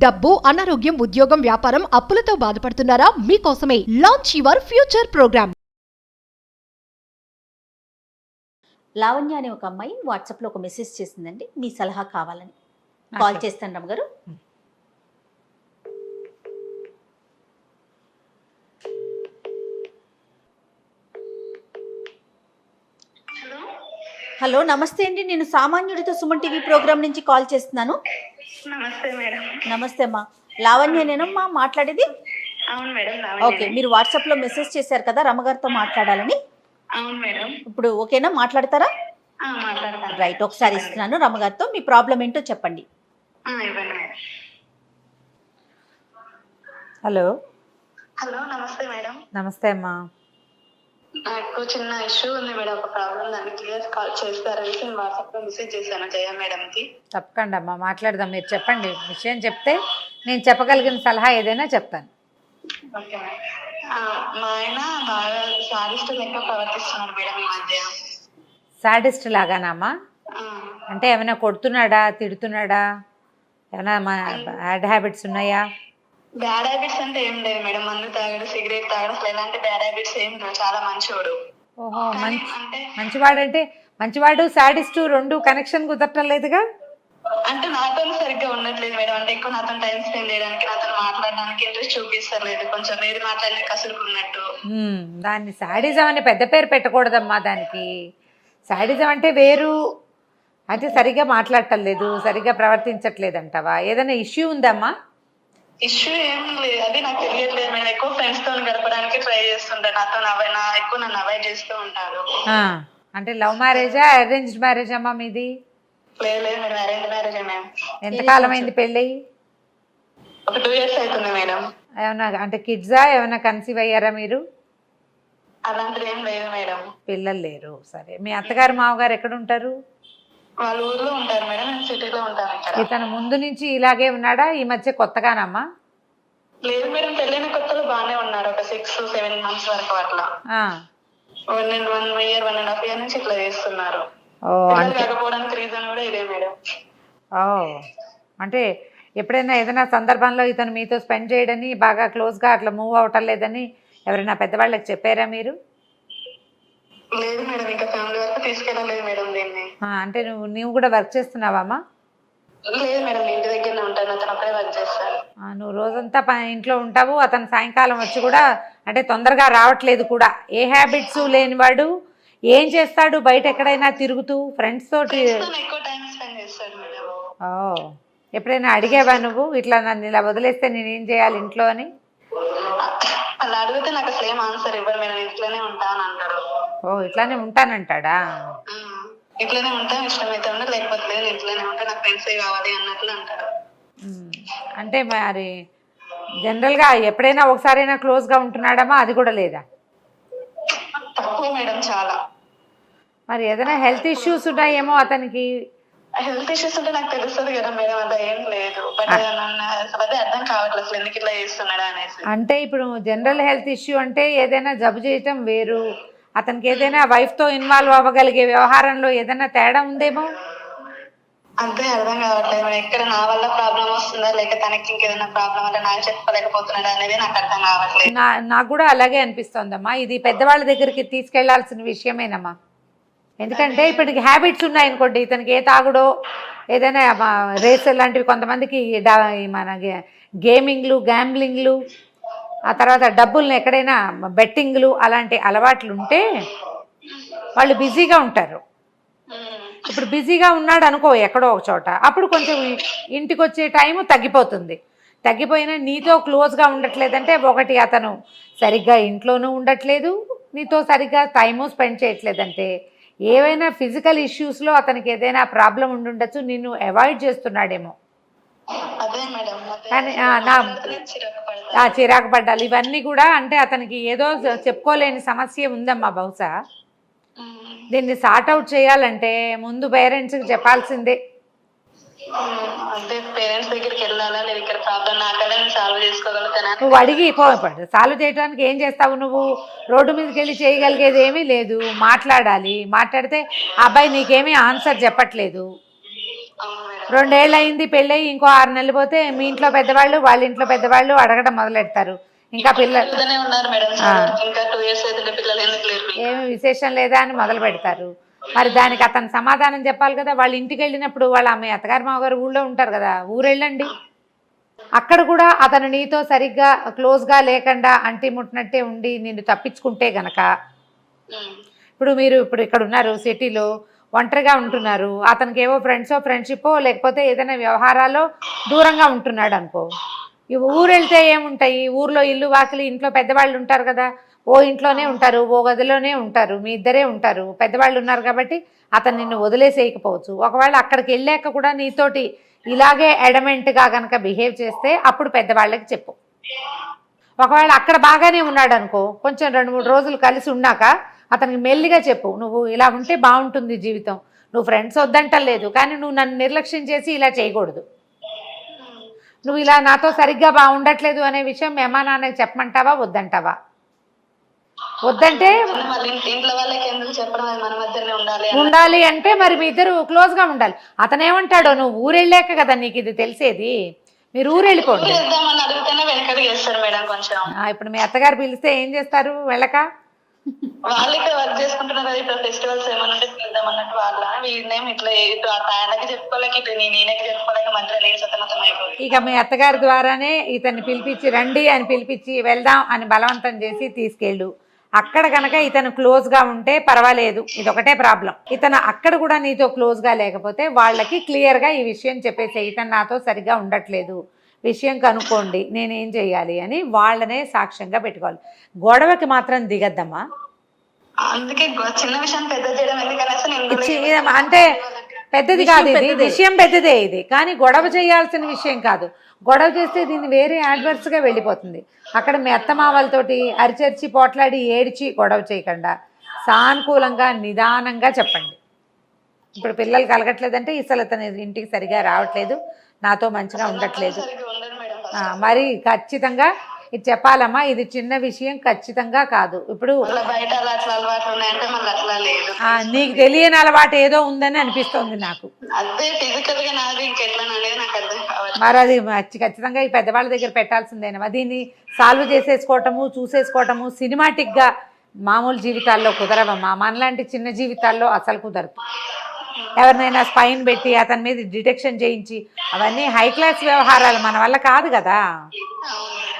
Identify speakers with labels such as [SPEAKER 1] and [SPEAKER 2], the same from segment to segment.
[SPEAKER 1] డబ్బు, అనారోగ్యం, ఉద్యోగం, వ్యాపారం, అప్పులతో బాధపడుతున్నారా? మీకోసమే launch your future program.
[SPEAKER 2] Lavanya అనే ఒక అమ్మాయి వాట్సాప్లో ఒక మెసేజ్ చేసిందండి, మీ సలహా కావాలని. కాల్ చేస్తాను రమ్మగారు. హలో, నమస్తే అండి. నేను సామాన్యుడితో సుమన్ టీవీ ప్రోగ్రామ్ నుంచి కాల్ చేస్తున్నాను.
[SPEAKER 3] నమస్తే మేడం.
[SPEAKER 2] నమస్తే అమ్మా. లావణ్యనేనమ్మా మాట్లాడేది?
[SPEAKER 3] అవును మేడం.
[SPEAKER 2] ఓకే, మీరు వాట్సాప్లో మెసేజ్ చేశారు కదా రమ్మగారితో మాట్లాడాలని.
[SPEAKER 3] అవును మేడం.
[SPEAKER 2] ఇప్పుడు ఓకేనా, మాట్లాడతారా?
[SPEAKER 3] మాట్లాడతాను.
[SPEAKER 2] రైట్, ఒకసారి ఇస్తున్నాను రమ్మగారితో. మీ ప్రాబ్లం ఏంటో చెప్పండి.
[SPEAKER 3] ఇవ్వండి మేడం.
[SPEAKER 2] హలో.
[SPEAKER 3] హలో, నమస్తే మేడం.
[SPEAKER 2] నమస్తే అమ్మా.
[SPEAKER 3] నాకు చిన్న ఇష్యూ ఉంది మేడం, ఒక ప్రాబ్లం. దాన్ని క్లియర్ కాల్ చేస్తారనేసి నేను వాట్సాప్లో మెసేజ్ చేశాను జయ మేడంకి.
[SPEAKER 4] తప్పకుండా అమ్మా, మాట్లాడదాం. మీరు చెప్పండి, విషయం చెప్తే నేను చెప్పగలిగిన సలహా ఏదైనా చెప్తాను.
[SPEAKER 3] Okay madam. మా ఆయన బాగా సాధిస్తూ లెక్క ప్రవర్తిస్తున్నాడు మేడం ఈ మధ్య.
[SPEAKER 4] సాడిస్ట్ లాగానమ్మా? అంటే ఏమైనా కొడుతున్నాడా, తిడుతున్నాడా, ఏమైనా బ్యాడ్ హ్యాబిట్స్ ఉన్నాయా?
[SPEAKER 3] బ్యాడ్ హ్యాబిట్స్ అంటే ఏం లేదు మేడం. మందు తాగడు, సిగరెట్ తాగడు, అసలు ఎలాంటి బ్యాడ్ హ్యాబిట్స్ ఏం లేవు. చాలా మంచివాడు.
[SPEAKER 4] ఓహో,
[SPEAKER 3] అంటే
[SPEAKER 4] మంచివాడు. అంటే మంచివాడు సాడిస్టు రెండు కనెక్షన్ కుదరటం లేదుగా?
[SPEAKER 3] అంటే నాతో సరిగ్గా ఉండట్లేదు మేడం. అంటే ఎక్కువ నాతో టైం స్పెండ్ చేయడానికి, నాతో మాట్లాడడానికి ఇంట్రెస్ట్ చూపిస్తలేదు. కొంచెం వేరే మాట్లాడిన కసురుకున్నట్టు.
[SPEAKER 4] దాన్ని సాడిజం అని పెద్ద పేరు పెట్టకూడదమ్మా. దానికి సాడిజం అంటే వేరు. అయితే సరిగ్గా మాట్లాడటం లేదు, సరిగ్గా ప్రవర్తించట్లేదు అంటావా? ఏదైనా ఇష్యూ ఉందమ్మా?
[SPEAKER 3] ఇష్యూ ఏం లేదు, అది నాకు తెలియట్లేదు మేడం. ఎక్కువ ఫ్రెండ్స్ తో గడపడానికి ట్రై చేస్తుంటారు. ఎక్కువ నన్ను అవాయిడ్ చేస్తూ ఉంటారు.
[SPEAKER 4] అంటే లవ్ మ్యారేజా, అరేంజ్డ్ మ్యారేజ్ అమ్మా మీది?
[SPEAKER 3] లేదు లేదు మేడం, అరేంజ్ మ్యారేజ్ మేడం.
[SPEAKER 4] ఎంతకాలం అయింది పెళ్ళి?
[SPEAKER 3] ఒక 2 years అవుతుంది మేడం.
[SPEAKER 4] ఏమన్నా అంటే కిడ్సా, ఏమైనా కన్సీవ్ అయ్యారా మీరు?
[SPEAKER 3] అలాంటిది ఏం లేదు మేడం.
[SPEAKER 4] పిల్లలు లేరు. సరే, మీ అత్తగారు మామగారు ఎక్కడ ఉంటారు?
[SPEAKER 3] వాళ్ళ ఊర్లో ఉంటారు మేడం, నేను సిటీలో ఉంటాను ఇక్కడ.
[SPEAKER 4] ఇతను ముందు నుంచి ఇలాగే ఉన్నాడా, ఈ మధ్య కొత్తగానమ్మా?
[SPEAKER 3] లేదు మేడం, పెళ్ళైన కొత్తలో బాగానే ఉన్నారు. ఒక 6-7 months వరకు అట్లా. నేను 1.5 year నుంచి ఇట్లా చేస్తున్నారు. కాకపోవడానికి రీజన్ కూడా ఇదే మేడం.
[SPEAKER 4] అంటే ఎప్పుడైనా ఏదైనా సందర్భంలో ఇతను మీతో స్పెండ్ చేయడని, బాగా క్లోజ్గా అట్లా మూవ్ అవటం లేదని ఎవరైనా పెద్దవాళ్ళకి చెప్పారా మీరు?
[SPEAKER 3] లేదు మేడం, ఇంకా ఫ్యామిలీ వరకు తీసుకెళ్ళలేదు మేడం దీన్ని.
[SPEAKER 4] అంటే నువ్వు కూడా వర్క్ చేస్తున్నావమ్మా?
[SPEAKER 3] లేదు మేడం, ఇంటి దగ్గరనే ఉంటాను. అతను అప్పుడే వర్క్ చేస్తాను.
[SPEAKER 4] నువ్వు రోజంతా ఇంట్లో ఉంటావు, అతను సాయంకాలం వచ్చి కూడా అంటే తొందరగా రావట్లేదు కూడా. ఏ హ్యాబిట్స్ లేనివాడు ఏం చేస్తాడు? బయట ఎక్కడైనా తిరుగుతూ ఫ్రెండ్స్ తోటి
[SPEAKER 3] ఎక్కువ టైం స్పెండ్ చేస్తాడు మేడం.
[SPEAKER 4] ఎప్పుడైనా అడిగావా నువ్వు, ఇట్లా నన్ను ఇలా వదిలేస్తే నేనేం చేయాలి ఇంట్లో అని?
[SPEAKER 3] అలా అడిగితే నాకు అసలు ఏం ఆన్సర్ ఇవ్వరు మేడం. ఇంట్లోనే ఉంటాను అంటారు.
[SPEAKER 4] ఇట్లానే ఉంటానంటాడా?
[SPEAKER 3] ఇంట్లోనే ఉంటాను, ఇష్టమైతే ఉండే, లేకపోతే లేదు, ఇంట్లోనే ఉంటా, నాకు ఫ్రెండ్సే కావాలి అన్నట్లు అంటారు.
[SPEAKER 4] అంటే మరి జనరల్గా ఎప్పుడైనా ఒకసారైనా క్లోజ్గా ఉంటున్నాడమ్మా? అది కూడా లేదా?
[SPEAKER 3] తక్కువ మేడం, చాలా.
[SPEAKER 4] మరి ఏదైనా హెల్త్ ఇష్యూస్ ఉన్నాయేమో అతనికి?
[SPEAKER 3] హెల్త్ ఇష్యూస్ అంటే నాకు తెలుస్తుంది కదా మేడం, అంత ఏం లేదు. బట్ అదే అర్థం కావట్లేదు అసలు ఎందుకు ఇట్లా చేస్తున్నాడా అనేసి.
[SPEAKER 4] అంటే ఇప్పుడు జనరల్ హెల్త్ ఇష్యూ అంటే ఏదైనా జబ్బు చేయటం వేరు. అతనికి ఏదైనా వైఫ్తో ఇన్వాల్వ్ అవ్వగలిగే వ్యవహారంలో ఏదైనా తేడా ఉందేమో?
[SPEAKER 3] అంతే అర్థం కావట్లేదు మేడం. ఎక్కడ నా వల్ల ప్రాబ్లం వస్తుందా, లేక తనకి ఇంకేదైనా ప్రాబ్లం అంటే నాకు చెప్పలేకపోతున్నాడా అనేది నాకు అర్థం కావట్లేదు.
[SPEAKER 4] నాకు కూడా అలాగే అనిపిస్తోందమ్మా. ఇది పెద్దవాళ్ళ దగ్గరికి తీసుకెళ్లాల్సిన విషయమేనమ్మా. ఎందుకంటే ఇప్పటికి హ్యాబిట్స్ ఉన్నాయనుకోండి, ఇతనికి ఏ తాగుడో, ఏదైనా రేస్ లాంటివి, కొంతమందికి మన గేమింగ్లు, గ్యాంబ్లింగ్లు, ఆ తర్వాత డబ్బుల్ని ఎక్కడైనా బెట్టింగ్లు, అలాంటి అలవాట్లు ఉంటే వాళ్ళు బిజీగా ఉంటారు. ఇప్పుడు బిజీగా ఉన్నాడు అనుకో ఎక్కడో ఒక చోట, అప్పుడు కొంచెం ఇంటికి వచ్చే టైము తగ్గిపోతుంది. తగ్గిపోయినా నీతో క్లోజ్గా ఉండట్లేదంటే, ఒకటి అతను సరిగ్గా ఇంట్లోనూ ఉండట్లేదు, నీతో సరిగ్గా టైము స్పెండ్ చేయట్లేదంటే ఏవైనా ఫిజికల్ ఇష్యూస్లో అతనికి ఏదైనా ప్రాబ్లం ఉండుండొచ్చు, నిన్ను అవాయిడ్ చేస్తున్నాడేమో. కానీ చిరాకు పడ్డాలి. ఇవన్నీ కూడా అంటే అతనికి ఏదో చెప్పుకోలేని సమస్య ఉందమ్మా బహుశా. దీన్ని సార్ట్ అవుట్ చేయాలంటే ముందు పేరెంట్స్కి చెప్పాల్సిందే. నువ్వు అడిగి సాల్వ్ చేయడానికి ఏం చేస్తావు? నువ్వు రోడ్డు మీదకి వెళ్ళి చేయగలిగేది ఏమీ లేదు. మాట్లాడాలి. మాట్లాడితే అబ్బాయి నీకేమీ ఆన్సర్ చెప్పట్లేదు,
[SPEAKER 3] అవును మేడం.
[SPEAKER 4] 2 ఏళ్ళు అయింది పెళ్ళయి ఇంకో 6 నెలలు పోతే మీ ఇంట్లో పెద్దవాళ్ళు వాళ్ళ ఇంట్లో పెద్దవాళ్ళు అడగడం మొదలెడతారు. ఇంకా పిల్లలు
[SPEAKER 3] ఇద్దరే ఉన్నారు మేడం. ఇంకా 2 ఇయర్స్ అయితే పిల్లలు ఎందుకు లేరు మీకు?
[SPEAKER 4] ఏమి విశేషం లేదా అని మొదలు పెడతారు. మరి దానికి అతను సమాధానం చెప్పాలి కదా. వాళ్ళ ఇంటికి వెళ్ళినప్పుడు వాళ్ళ అమ్మాయి అత్తగారు మామగారు ఊళ్ళో ఉంటారు కదా, ఊరెళ్ళండి. అక్కడ కూడా అతను నీతో సరిగ్గా క్లోజ్గా లేకుండా అంటి ముట్టినట్టే ఉండి నిన్ను తప్పించుకుంటే గనక, ఇప్పుడు మీరు ఇక్కడ ఉన్నారు సిటీలో ఒంటరిగా ఉంటున్నారు, అతనికి ఏవో ఫ్రెండ్షిప్పో లేకపోతే ఏదైనా వ్యవహారాల్లో దూరంగా ఉంటున్నాడు అనుకో. ఈ ఊరు వెళ్తే ఏముంటాయి, ఊర్లో ఇల్లు వాకిలి ఇంట్లో పెద్దవాళ్ళు ఉంటారు కదా, ఓ ఇంట్లోనే ఉంటారు, ఓ గదిలోనే ఉంటారు, మీ ఇద్దరే ఉంటారు, పెద్దవాళ్ళు ఉన్నారు కాబట్టి అతను నిన్ను వదిలేసేయకపోవచ్చు. ఒకవేళ అక్కడికి వెళ్ళాక కూడా నీతోటి ఇలాగే అడమెంట్గా కనుక బిహేవ్ చేస్తే అప్పుడు పెద్దవాళ్ళకి చెప్పు. ఒకవేళ అక్కడ బాగానే ఉన్నాడు అనుకో, కొంచెం 2-3 రోజులు కలిసి ఉన్నాక అతనికి మెల్లిగా చెప్పు, నువ్వు ఇలా ఉంటే బాగుంటుంది జీవితం, నువ్వు ఫ్రెండ్స్ వద్దంటలేదు కానీ నువ్వు నన్ను నిర్లక్ష్యం చేసి ఇలా చేయకూడదు, నువ్వు ఇలా నాతో సరిగ్గా బాగుండట్లేదు అనే విషయం మీ అమ్మా నాన్నకి చెప్పమంటావా వద్దంటావా? వద్దంటే
[SPEAKER 3] ఇంట్లో వాళ్ళకి ఎందుకు చెప్పడం, మన మధ్యనే
[SPEAKER 4] ఉండాలి అంటే మరి మీ ఇద్దరు క్లోజ్గా ఉండాలి. అతనేమంటాడో నువ్వు ఊరెళ్ళాక కదా నీకు ఇది తెలిసేది, మీరు ఊరెళ్ళిపోండి. ఇప్పుడు మీ అత్తగారు పిలిస్తే ఏం చేస్తారు వెళ్ళక?
[SPEAKER 3] వాళ్ళకి వర్క్ చేసుకుంటున్నారు కదా, ఇప్పుడు ఫెస్టివల్స్ ఏమన్నా ఉంటే వెళ్దాం అన్నట్టు వాళ్ళ వీడినేమి ఇట్లా ఆయనకి చెప్పుకోలేక ఇటు నేనకి చెప్పుకోలేక మధ్యలో నేను సతమతం అయిపోయింది.
[SPEAKER 4] ఇక మీ అత్తగారి ద్వారానే ఇతన్ని పిలిపించి రండి అని పిలిపించి వెళ్దాం అని బలవంతం చేసి తీసుకెళ్ళు. అక్కడ కనుక ఇతను క్లోజ్గా ఉంటే పర్వాలేదు, ఇదొకటే ప్రాబ్లం. ఇతను అక్కడ కూడా నీతో క్లోజ్గా లేకపోతే వాళ్ళకి క్లియర్గా ఈ విషయం చెప్పేసే, ఇతను నాతో సరిగ్గా ఉండట్లేదు, విషయం కనుక్కోండి నేనేం చెయ్యాలి అని వాళ్ళనే సాక్ష్యంగా పెట్టుకోవాలి. గొడవకి మాత్రం దిగద్దమ్మా.
[SPEAKER 3] అందుకే చిన్న విషయం పెద్ద చేయడం ఎందుకనేసి
[SPEAKER 4] అంటే పెద్దది కాదు ఇది, విషయం పెద్దదే ఇది, కానీ గొడవ చేయాల్సిన విషయం కాదు. గొడవ చేస్తే దీన్ని వేరే యాడ్వర్స్గా వెళ్ళిపోతుంది. అక్కడ మీ అత్తమామలతోటి అరిచర్చి పోట్లాడి ఏడ్చి గొడవ చేయకుండా సానుకూలంగా నిదానంగా చెప్పండి. ఇప్పుడు పిల్లలు కలగట్లేదంటే అసలు అతను ఇంటికి సరిగా రావట్లేదు, నాతో మంచిగా ఉండట్లేదు, మరి ఖచ్చితంగా ఇది చెప్పాలమ్మా. ఇది చిన్న విషయం ఖచ్చితంగా కాదు. ఇప్పుడు నీకు తెలియని అలవాటు ఏదో ఉందని అనిపిస్తుంది నాకు. మరి అది ఖచ్చితంగా ఈ పెద్దవాళ్ళ దగ్గర పెట్టాల్సిందేనమ్మా. దీన్ని సాల్వ్ చేసేసుకోవటము చూసేసుకోవటము సినిమాటిక్గా మామూలు జీవితాల్లో కుదరవమ్మా. మనలాంటి చిన్న జీవితాల్లో అసలు కుదరదు. ఎవరినైనా స్పైన్ పెట్టి అతని మీద డిటెక్షన్ చేయించి అవన్నీ హై క్లాస్ వ్యవహారాలు మన వల్ల కాదు కదా.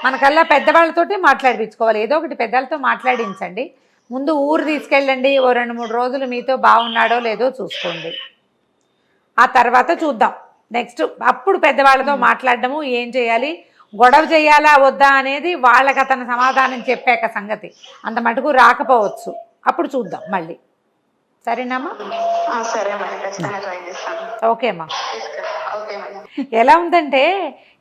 [SPEAKER 4] మనకల్లా పెద్దవాళ్ళతోటి మాట్లాడిపించుకోవాలి. ఏదో ఒకటి పెద్దలతో మాట్లాడించండి. ముందు ఊరు తీసుకెళ్ళండి, ఓ 2-3 రోజులు మీతో బాగున్నాడో లేదో చూసుకోండి, ఆ తర్వాత చూద్దాం నెక్స్ట్. అప్పుడు పెద్దవాళ్ళతో మాట్లాడడము, ఏం చేయాలి, గొడవ చేయాలా వద్దా అనేది వాళ్ళకి అతను సమాధానం చెప్పాక సంగతి. అంత మటుకు రాకపోవచ్చు, అప్పుడు చూద్దాం మళ్ళీ. సరేనమ్మా? ఓకే అమ్మా. ఎలా ఉందంటే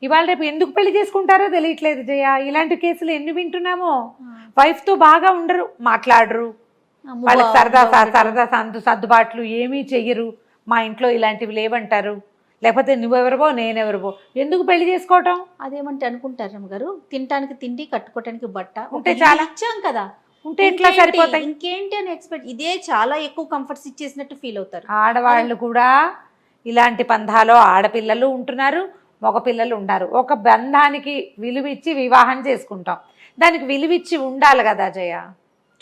[SPEAKER 4] ఇవాళ రేపు ఎందుకు పెళ్లి చేసుకుంటారో తెలియట్లేదు జయ. ఇలాంటి కేసులు ఎన్ని వింటున్నామో. వైఫ్తో బాగా ఉండరు, మాట్లాడరు, వాళ్ళకి సరదా సర్దుబాట్లు ఏమీ చెయ్యరు, మా ఇంట్లో ఇలాంటివి లేవంటారు, లేకపోతే నువ్వెవరివో నేనెవరివో. ఎందుకు పెళ్లి చేసుకోవటం?
[SPEAKER 2] అదేమంటే అనుకుంటారు అమ్మగారు, తినటానికి తిండి కట్టుకోవటానికి బట్ట
[SPEAKER 4] ఉంటే చాలా
[SPEAKER 2] ఇచ్చాం కదా,
[SPEAKER 4] ఉంటే ఎట్లా సరిపోతాయి,
[SPEAKER 2] ఇంకేంటి అని ఎక్స్పెక్ట్. ఇదే చాలా ఎక్కువ కంఫర్ట్స్ ఇచ్చేసినట్టు ఫీల్ అవుతారు.
[SPEAKER 4] ఆడవాళ్ళు కూడా ఇలాంటి పంధాలో ఆడపిల్లలు ఉంటున్నారు, మగపిల్లలు ఉన్నారు. ఒక బంధానికి విలువిచ్చి వివాహం చేసుకుంటాం, దానికి విలువిచ్చి ఉండాలి కదా జయ.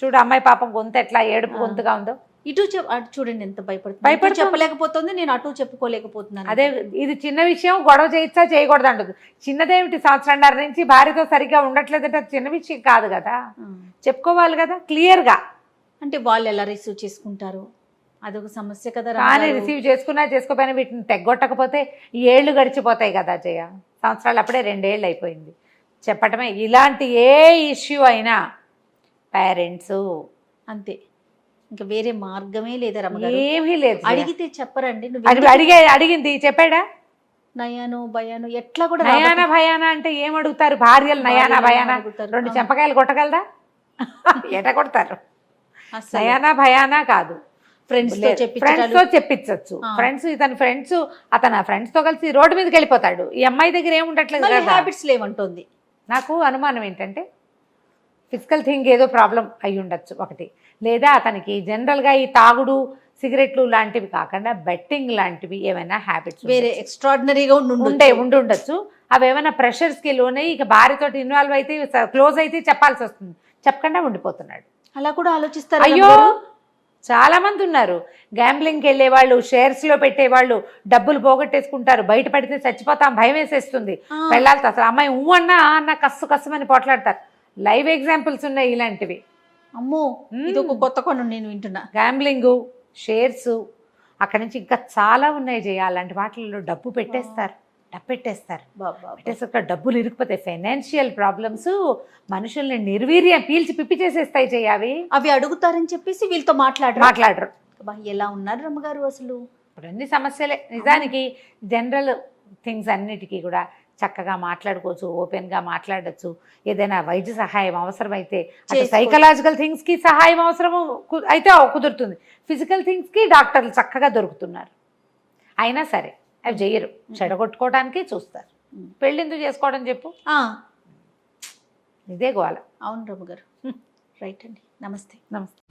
[SPEAKER 4] చూడు అమ్మాయి పాపం గొంతు ఎట్లా ఏడుపు గొంతుగా ఉందో.
[SPEAKER 2] ఇటు అటు చూడండి ఎంత భయపడుతుంది, చెప్పలేకపోతుంది, నేను అటు చెప్పుకోలేకపోతున్నాను.
[SPEAKER 4] అదే ఇది చిన్న విషయం, గొడవ చేయొచ్చా చేయకూడదు అంటది. చిన్నదేమిటి, 1.5 సంవత్సరం నుంచి భార్యతో సరిగ్గా ఉండట్లేదంటే అది చిన్న విషయం కాదు కదా, చెప్పుకోవాలి కదా క్లియర్గా.
[SPEAKER 2] అంటే వాళ్ళు ఎలా రిసీవ్ చేసుకుంటారు అదొక సమస్య కదా.
[SPEAKER 4] కానీ రిసీవ్ చేసుకున్నా చేసుకోపోయినా వీటిని తెగొట్టకపోతే ఈ ఏళ్ళు గడిచిపోతాయి కదా జయ. సంవత్సరాలు అప్పుడే 2 ఏళ్ళు అయిపోయింది. చెప్పటమే, ఇలాంటి ఏ ఇష్యూ అయినా పేరెంట్స్
[SPEAKER 2] అంతే, ఇంకా వేరే మార్గమే లేదా రమ్మగారు.
[SPEAKER 4] ఏమీ లేదు,
[SPEAKER 2] అడిగితే చెప్పరండి.
[SPEAKER 4] అడిగింది చెప్పాడా?
[SPEAKER 2] నయాను భయాను ఎట్లా కూడా
[SPEAKER 4] నయానా భయానా అంటే ఏం అడుగుతారు భార్యలు? నయానా భయానా 2 చెంపకాయలు కొట్టగలదా? ఎట కొడతారు? నయానా భయానా కాదు, ఫ్రెండ్స్ తో చెప్పించచ్చు. అతను ఫ్రెండ్స్ తో కలిసి రోడ్డు మీదకి వెళ్ళిపోతాడు. ఈ అమ్మాయి దగ్గర ఏముండట్లేదు,
[SPEAKER 2] హ్యాబిట్స్ లేవంటుంది.
[SPEAKER 4] నాకు అనుమానం ఏంటంటే ఫిజికల్ థింగ్ ఏదో ప్రాబ్లం అయి ఉండొచ్చు ఒకటి, లేదా అతనికి జనరల్గా ఈ తాగుడు సిగరెట్లు లాంటివి కాకుండా బెట్టింగ్ లాంటివి ఏమైనా హ్యాబిట్స్
[SPEAKER 2] వేరే ఎక్స్ట్రాడినరీగా
[SPEAKER 4] ఉండొచ్చు. అవి ఏమైనా ప్రెషర్స్కి లోనే ఇక భార్యతోటి ఇన్వాల్వ్ అయితే క్లోజ్ అయితే చెప్పాల్సి వస్తుంది, చెప్పకుండా ఉండిపోతున్నాడు.
[SPEAKER 2] అలా కూడా ఆలోచిస్తారు.
[SPEAKER 4] అయ్యో చాలా మంది ఉన్నారు. గ్యాంబ్లింగ్కి వెళ్ళేవాళ్ళు, షేర్స్లో పెట్టేవాళ్ళు, డబ్బులు పోగొట్టేసుకుంటారు, బయట పడితే చచ్చిపోతాం భయం వేసేస్తుంది, వెళ్ళాలి అసలు అమ్మాయి అన్న కస్సుమని పోట్లాడతారు. లైవ్ ఎగ్జాంపుల్స్ ఉన్నాయి ఇలాంటివి.
[SPEAKER 2] అమ్మో, ఇది ఒక కొత్త కొను నేను వింటున్నా.
[SPEAKER 4] గ్యాంబ్లింగ్, షేర్స్, అక్కడి నుంచి ఇంకా చాలా ఉన్నాయి అలాంటి వాటిల్లో డబ్బు పెట్టేస్తారు. డబ్బులు ఇరుక్కుపోతాయి. ఫైనాన్షియల్ ప్రాబ్లమ్స్ మనుషుల్ని నిర్వీర్యం పీల్చి పిప్పి చేసేస్తాయి.
[SPEAKER 2] అవి అడుగుతారని చెప్పేసి వీళ్ళతో మాట్లాడరు. ఎలా ఉన్నారు రమ్మగారు అసలు?
[SPEAKER 4] ఇప్పుడు అన్ని సమస్యలే. నిజానికి జనరల్ థింగ్స్ అన్నిటికీ కూడా చక్కగా మాట్లాడుకోవచ్చు, ఓపెన్గా మాట్లాడచ్చు. ఏదైనా వైద్య సహాయం అవసరమైతే, సైకలాజికల్ థింగ్స్కి సహాయం అవసరం అయితే కుదురుతుంది. ఫిజికల్ థింగ్స్కి డాక్టర్లు చక్కగా దొరుకుతున్నారు. అయినా సరే అవి చెయ్యరు, చెడగొట్టుకోవడానికే చూస్తారు. పెళ్ళిందుకు చేసుకోవడం చెప్పు, ఇదే గోల.
[SPEAKER 2] అవును రమ్మగారు. రైట్ అండి, నమస్తే.
[SPEAKER 4] నమస్తే.